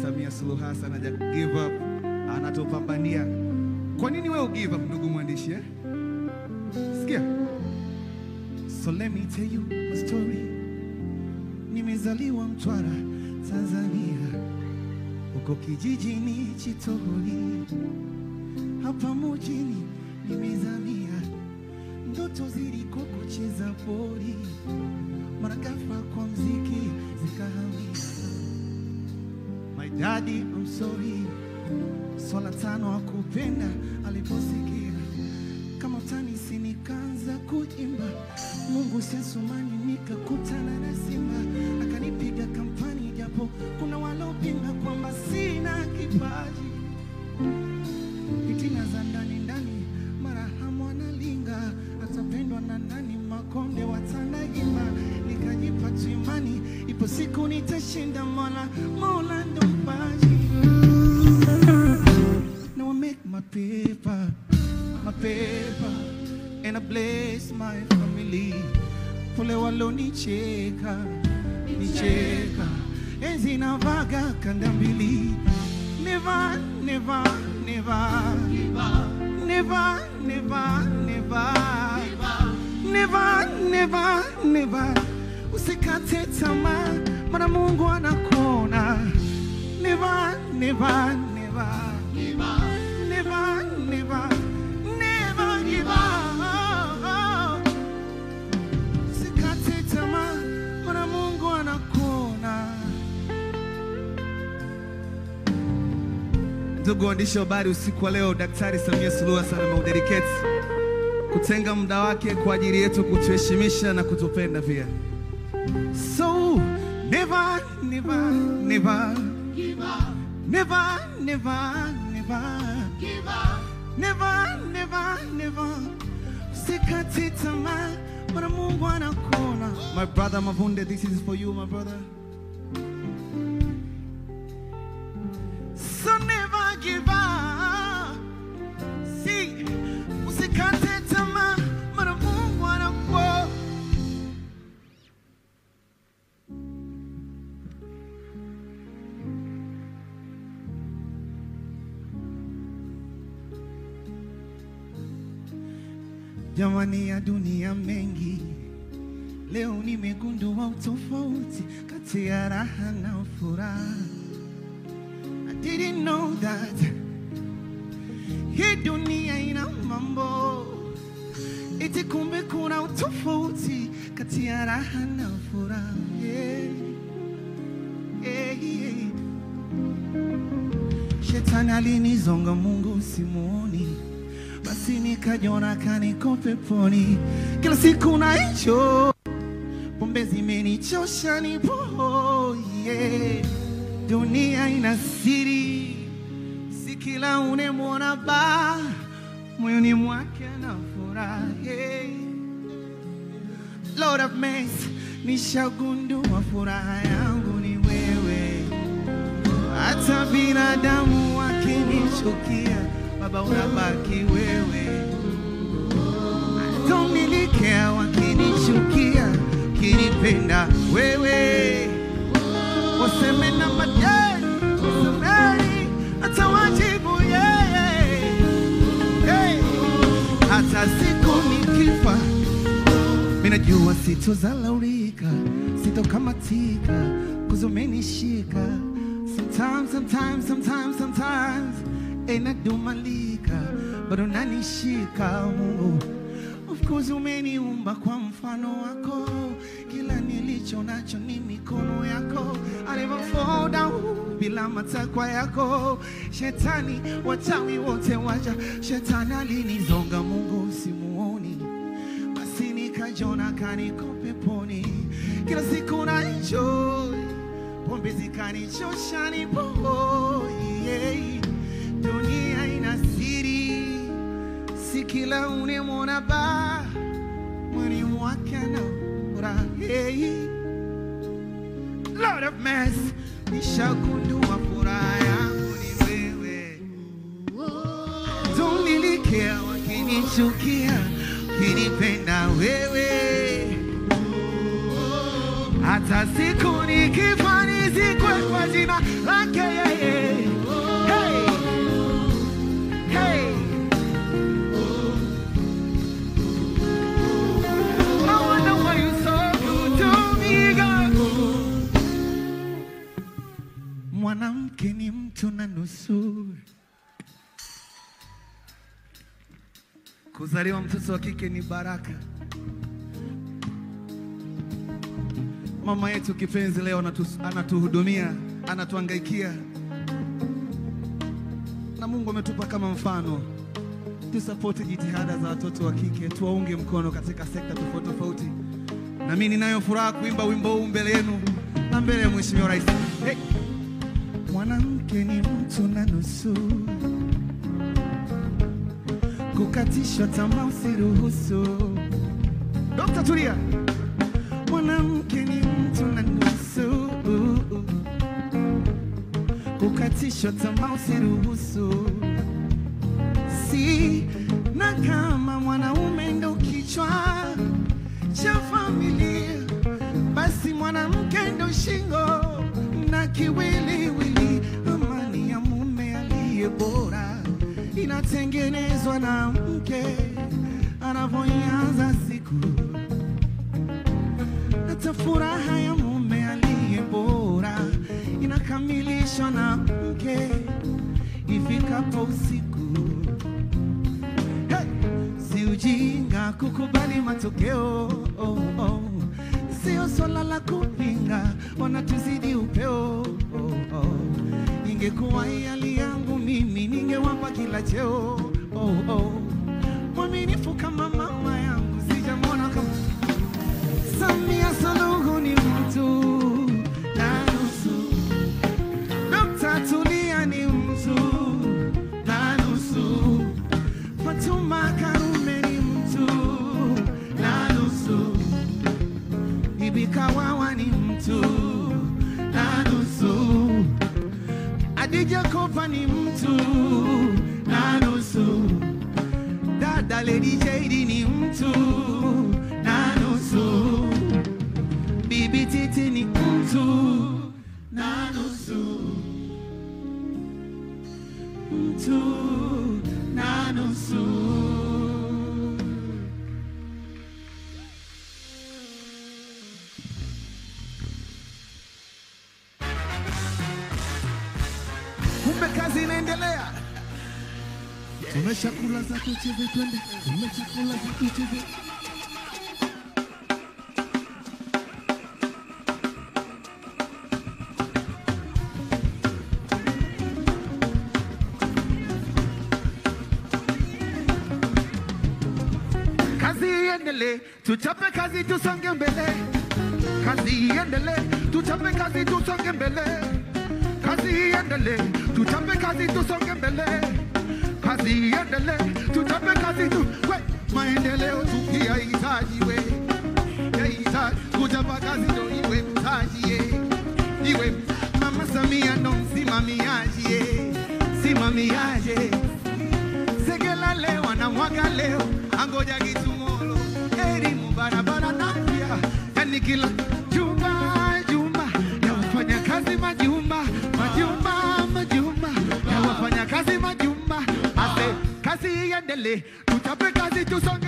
Samia Suluhu Hassan haja give up, anatupambania. Kwa nini wewe give up ndugu mwandishi eh? Sikia. So let me tell you a story. Nimezaliwa Mtwara, Tanzania. Uko kijijini Chitoli. Hapa mjini nimezamia. Ndoto ziliko kucheza pori. Mara ghafla kwa mziki zikahamia. My daddy, I'm sorry. Swala tano hakupenda aliposikia. Kama utanisi nikaanza kuimba. Mungu siasumani nikakutana na simba. Akanipiga kampani japo kuna walopinga kwamba sina kipaji. Fitina za ndani ndani mara hamu analinga. Atapendwa na nani makonde watanaimba. Nikajipa tu imani ipo siku nitashinda Mola ndo mpaji. Now I make my paper, and I bless my family. Pole walonicheka, enzi na vaga kanda mbili. Never, never, never, never, never, never, never, never, never. Usikate tamaa, maana Mungu anakuona. Never, never, never, never, never, never, never give up. Usikate tamaa, maana Mungu anakuona. Ndugu waandishi wa habari, usiku wa leo Daktari Samia Suluhu Hassan ameudedicate kutenga muda wake kwa ajili yetu, kutuheshimisha na kutupenda pia. So never, never, never give up. Never, never, never give up. Never, never, never. Usikate tamaa, maana Mungu anakuona. My brother Mavunde, this is for you, my brother. So never give up. See, usikate tamaa, maana Mungu anakuona. Jamani ya dunia mengi, leo nimegundua utofauti kati ya raha na furaha. I didn't know that hii dunia ina mambo, eti kumbe kuna utofauti kati ya raha na furaha. Yeah. Yeah, yeah. Shetani alinizonga, Mungu simuoni. Basi nikajiona kaniko peponi. Kila siku na hicho pombe zimenichosha nipo. Yeah. Dunia ina siri, si kila unemwona ba moyoni mwake na furaha. Yeah. Lord of mercy, nishagundua furaha yangu ni wewe. Hata binadamu wakinichukia, Baba unabaki wewe. I don't really care wakinichukia, kinipenda wewe. Waseme na madeni, wasemeni, hata wajibu yeye. Hey. Hata siku nikifa, minajua sitozalaulika, sitokamatika, kuzumenishika. Sometimes enadumalika, bado unanishika Mungu. Of course umeniumba kwa mfano wako, kila nilicho nacho ni mikono yako. I never fall down bila matakwa yako. Shetani wachawi wote waja, shetani alinizonga, Mungu simuoni. Basi nikajiona kaniko peponi. Kila siku na enjoy, pombe zikanichosha nipo. Yeah. Dunia ina siri, si kila unemwona ba moyoni mwake na furaha. Hey. Lord of mercy, nishagundua furaha yangu ni wewe. Don't really care wakinichukia, kinipenda wewe. Hata siku nikifa nizikwe kwa jina lake yeye. Mwanamke ni mtu na nusu. Kuzaliwa mtoto wa kike ni baraka. Mama yetu kipenzi leo anatuhudumia, anatuhangaikia. Na Mungu ametupa kama mfano. Tusapoti jitihada za watoto wa kike, tuwaunge mkono katika sekta tofauti tofauti. Na mimi ninayo furaha kuimba wimbo huu mbele yenu na mbele ya Mheshimiwa Rais. Hey. Mwanamke ni mtu na nusu. Kukatishwa tamaa usiruhusu. Dr. Tulia. Mwanamke ni mtu na nusu. Kukatishwa tamaa usiruhusu. Si na kama mwanaume ndo kichwa cha familia, basi mwanamke ndo shingo na kiwiliwili. Amani ya mume aliye bora inatengenezwa na mke anavyoanza siku. Hata furaha ya mume aliye bora inakamilishwa na mke ifikapo usiku. Hey! Si ujinga kukubali matokeo, sio swala la kupinga, wanatuzidi upeo. Ingekuwa hali yangu mimi ningewapa kila cheo. Mwaminifu kama mama yangu sijamwona kama Samia Suluhu. Ni mtu na nusu. Dr. Tulia ni mtu na nusu. Fatuma Karume ni mtu na nusu. Bibi Kawawa ni mtu na nusu. Adija Kopa ni mtu na nusu. Dada Lady Jade ni mtu na nusu. Bibi Titi ni mtu na nusu. Mtu na nusu. Kumbe kazi inaendelea. Tumeshakula za tucheze twende. Tumeshakula za tucheze. Kazi iendelee, tuchape kazi tusonge mbele. Kazi iendelee, tuchape kazi tusonge mbele. Kazi iendelee, tuchape kazi tusonge mbele. Kazi iendelee, tuchape kazi tu. We, maendeleo tukiyahitaji we. Yahitaji kuchapa kazi ndo iwe mtaji ye. Iwe Mama Samia ndo msimamiaji ye. Simamiaje. Segela leo na mwaka leo. Angoja kitumolo. Elimu barabara na pia. Yani kila jumba jumba. Ya wafanya kazi majumba. Majumba majumba. Ya wafanya kazi majumba. Ase kazi iendelee, tuchape kazi tusonge.